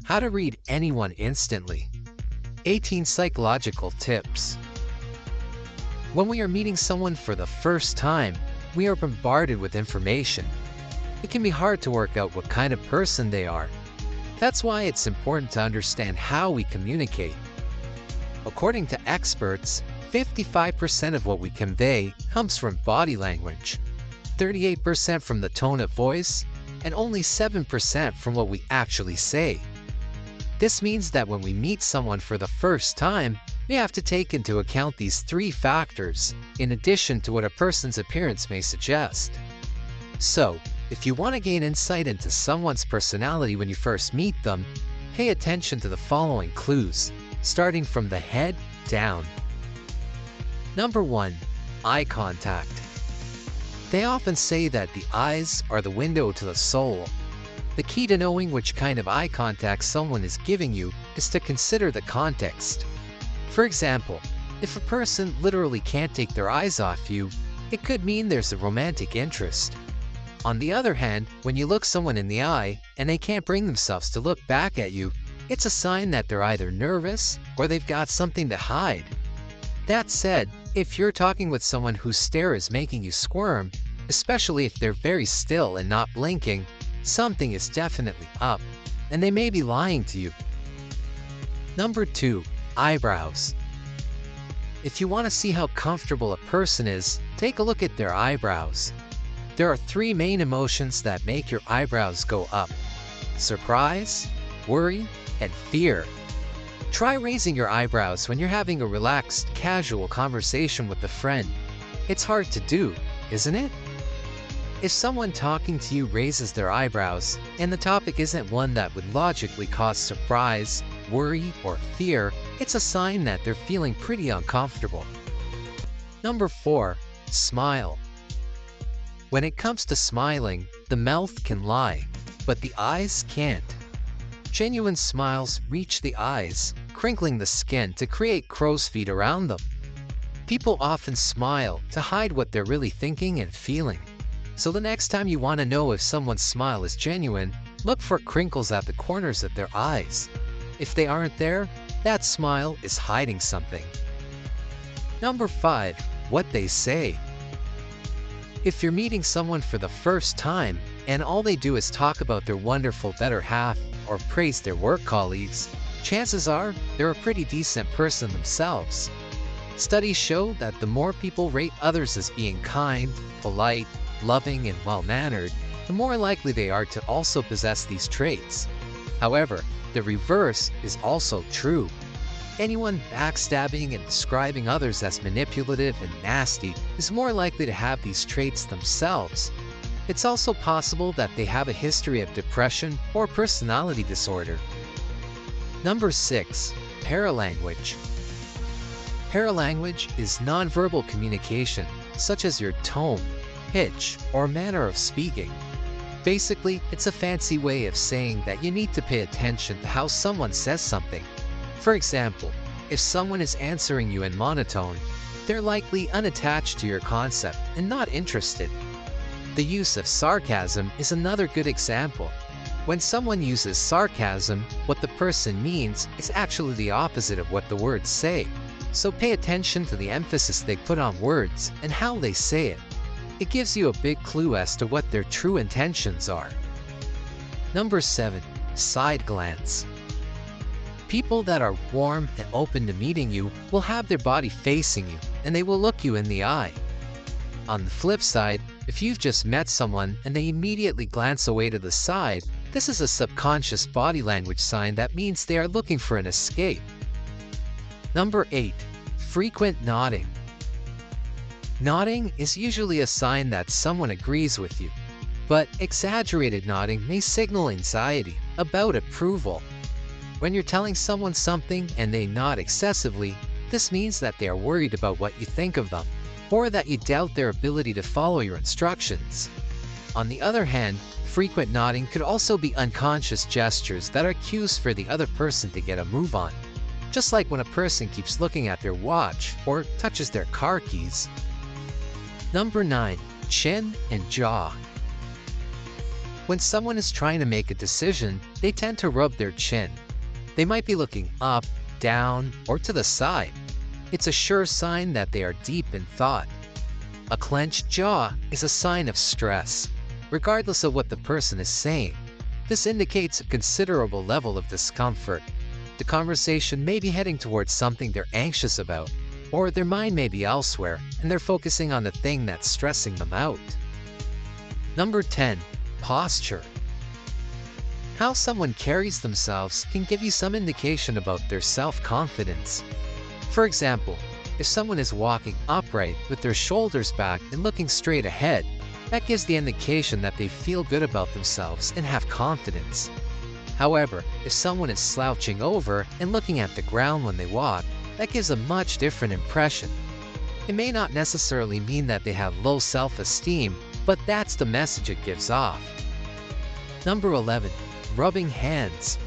How to read anyone instantly. 18 psychological tips. When we are meeting someone for the first time, we are bombarded with information. It can be hard to work out what kind of person they are. That's why it's important to understand how we communicate. According to experts, 55% of what we convey comes from body language, 38% from the tone of voice, and only 7% from what we actually say. This means that when we meet someone for the first time, we have to take into account these three factors, in addition to what a person's appearance may suggest. So, if you want to gain insight into someone's personality when you first meet them, pay attention to the following clues, starting from the head down. Number 1. Eye contact. They often say that the eyes are the window to the soul. The key to knowing which kind of eye contact someone is giving you is to consider the context. For example, if a person literally can't take their eyes off you, it could mean there's a romantic interest. On the other hand, when you look someone in the eye and they can't bring themselves to look back at you, it's a sign that they're either nervous or they've got something to hide. That said, if you're talking with someone whose stare is making you squirm, especially if they're very still and not blinking, something is definitely up, and they may be lying to you. Number 2. Eyebrows. If you want to see how comfortable a person is, take a look at their eyebrows. There are three main emotions that make your eyebrows go up: surprise, worry, and fear. Try raising your eyebrows when you're having a relaxed, casual conversation with a friend. It's hard to do, isn't it? If someone talking to you raises their eyebrows, and the topic isn't one that would logically cause surprise, worry, or fear, it's a sign that they're feeling pretty uncomfortable. Number 4. Smile. When it comes to smiling, the mouth can lie, but the eyes can't. Genuine smiles reach the eyes, crinkling the skin to create crow's feet around them. People often smile to hide what they're really thinking and feeling. So the next time you want to know if someone's smile is genuine, look for crinkles at the corners of their eyes. If they aren't there, that smile is hiding something. Number 5. What they say. If you're meeting someone for the first time and all they do is talk about their wonderful better half or praise their work colleagues, chances are they're a pretty decent person themselves. Studies show that the more people rate others as being kind, polite, loving, and well-mannered, the more likely they are to also possess these traits. However, the reverse is also true. Anyone backstabbing and describing others as manipulative and nasty is more likely to have these traits themselves. It's also possible that they have a history of depression or personality disorder. Number 6. Paralanguage. Paralanguage is nonverbal communication, such as your tone, pitch, or manner of speaking. Basically, it's a fancy way of saying that you need to pay attention to how someone says something. For example, if someone is answering you in monotone, they're likely unattached to your concept and not interested. The use of sarcasm is another good example. When someone uses sarcasm, what the person means is actually the opposite of what the words say. So pay attention to the emphasis they put on words and how they say it. It gives you a big clue as to what their true intentions are. Number 7. Side glance. People that are warm and open to meeting you will have their body facing you, and they will look you in the eye. On the flip side, if you've just met someone and they immediately glance away to the side, this is a subconscious body language sign that means they are looking for an escape. Number 8. Frequent nodding. Nodding is usually a sign that someone agrees with you, but exaggerated nodding may signal anxiety about approval. When you're telling someone something and they nod excessively, this means that they are worried about what you think of them, or that you doubt their ability to follow your instructions. On the other hand, frequent nodding could also be unconscious gestures that are cues for the other person to get a move on, just like when a person keeps looking at their watch or touches their car keys. Number 9. Chin and jaw. When someone is trying to make a decision, they tend to rub their chin. They might be looking up, down, or to the side. It's a sure sign that they are deep in thought. A clenched jaw is a sign of stress, regardless of what the person is saying. This indicates a considerable level of discomfort. The conversation may be heading towards something they're anxious about, or their mind may be elsewhere and they're focusing on the thing that's stressing them out. Number 10. Posture. How someone carries themselves can give you some indication about their self-confidence. For example, if someone is walking upright with their shoulders back and looking straight ahead, that gives the indication that they feel good about themselves and have confidence. However, if someone is slouching over and looking at the ground when they walk, that gives a much different impression. It may not necessarily mean that they have low self-esteem, but that's the message it gives off. Number 11. Rubbing hands.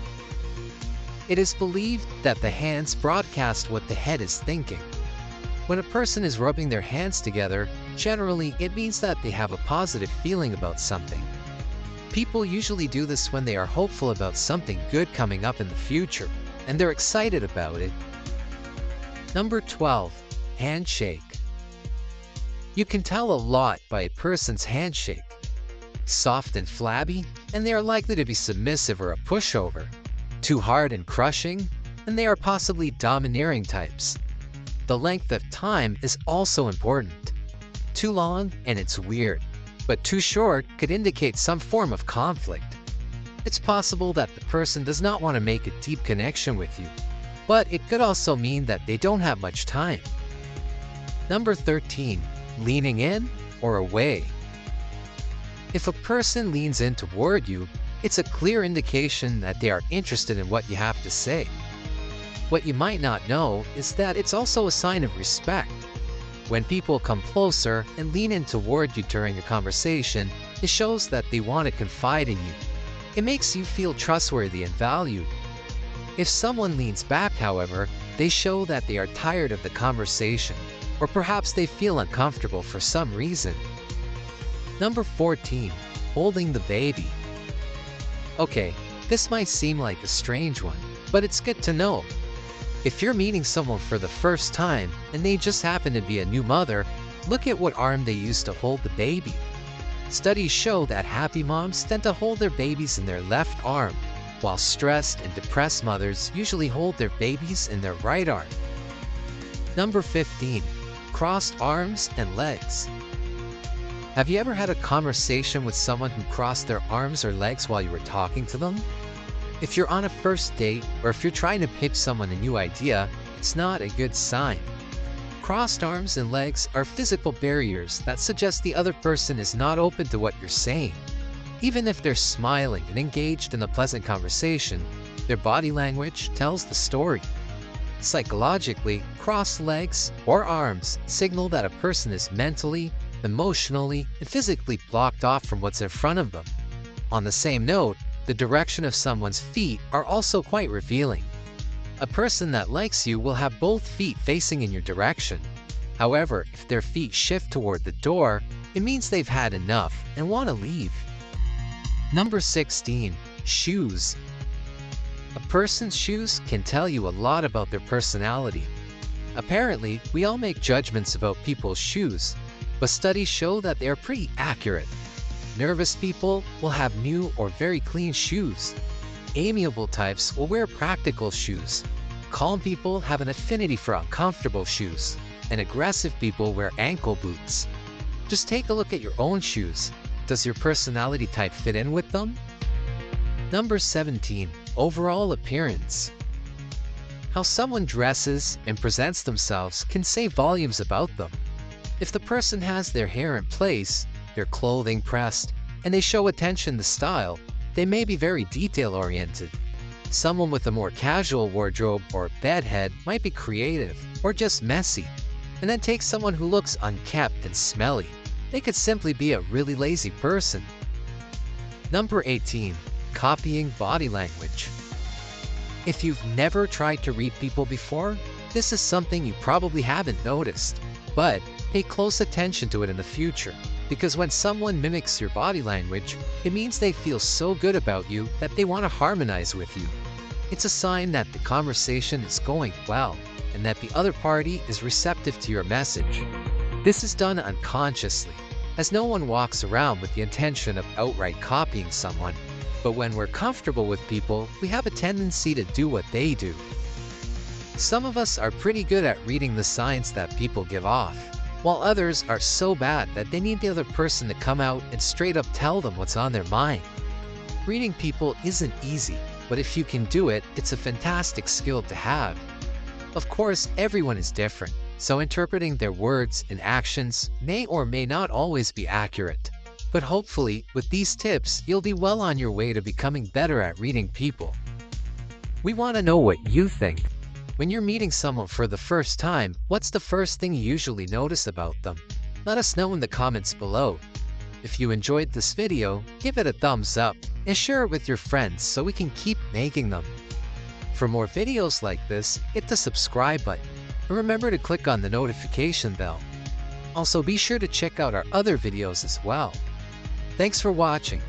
It is believed that the hands broadcast what the head is thinking. When a person is rubbing their hands together, generally it means that they have a positive feeling about something. People usually do this when they are hopeful about something good coming up in the future, and they're excited about it. Number 12. Handshake. You can tell a lot by a person's handshake. Soft and flabby, and they are likely to be submissive or a pushover. Too hard and crushing, and they are possibly domineering types. The length of time is also important. Too long and it's weird, but too short could indicate some form of conflict. It's possible that the person does not want to make a deep connection with you, but it could also mean that they don't have much time. Number 13. Leaning in or away. If a person leans in toward you, it's a clear indication that they are interested in what you have to say. What you might not know is that it's also a sign of respect. When people come closer and lean in toward you during a conversation, it shows that they want to confide in you. It makes you feel trustworthy and valued. If someone leans back, however, they show that they are tired of the conversation, or perhaps they feel uncomfortable for some reason. Number 14. Holding the baby. Okay, this might seem like a strange one, but it's good to know. If you're meeting someone for the first time and they just happen to be a new mother, look at what arm they use to hold the baby. Studies show that happy moms tend to hold their babies in their left arm, while stressed and depressed mothers usually hold their babies in their right arm. Number 15. Crossed arms and legs. Have you ever had a conversation with someone who crossed their arms or legs while you were talking to them? If you're on a first date, or if you're trying to pitch someone a new idea, it's not a good sign. Crossed arms and legs are physical barriers that suggest the other person is not open to what you're saying. Even if they're smiling and engaged in a pleasant conversation, their body language tells the story. Psychologically, crossed legs or arms signal that a person is mentally, emotionally, and physically blocked off from what's in front of them. On the same note, the direction of someone's feet are also quite revealing. A person that likes you will have both feet facing in your direction. However, if their feet shift toward the door, it means they've had enough and want to leave. Number 16. Shoes. A person's shoes can tell you a lot about their personality. Apparently, we all make judgments about people's shoes, but studies show that they are pretty accurate. Nervous people will have new or very clean shoes. Amiable types will wear practical shoes. Calm people have an affinity for uncomfortable shoes, and aggressive people wear ankle boots. Just take a look at your own shoes. Does your personality type fit in with them? Number 17. Overall appearance. How someone dresses and presents themselves can say volumes about them. If the person has their hair in place, their clothing pressed, and they show attention to style, they may be very detail-oriented. Someone with a more casual wardrobe or bedhead might be creative or just messy. And then take someone who looks unkempt and smelly. They could simply be a really lazy person. Number 18. Copying body language. If you've never tried to read people before, this is something you probably haven't noticed, but pay close attention to it in the future. Because when someone mimics your body language, it means they feel so good about you that they want to harmonize with you. It's a sign that the conversation is going well and that the other party is receptive to your message. This is done unconsciously, as no one walks around with the intention of outright copying someone. But when we're comfortable with people, we have a tendency to do what they do. Some of us are pretty good at reading the signs that people give off, while others are so bad that they need the other person to come out and straight up tell them what's on their mind. Reading people isn't easy, but if you can do it, it's a fantastic skill to have. Of course, everyone is different, so interpreting their words and actions may or may not always be accurate. But hopefully, with these tips, you'll be well on your way to becoming better at reading people. We want to know what you think. When you're meeting someone for the first time, what's the first thing you usually notice about them? Let us know in the comments below. If you enjoyed this video, give it a thumbs up and share it with your friends so we can keep making them. For more videos like this, hit the subscribe button and remember to click on the notification bell. Also, be sure to check out our other videos as well. Thanks for watching.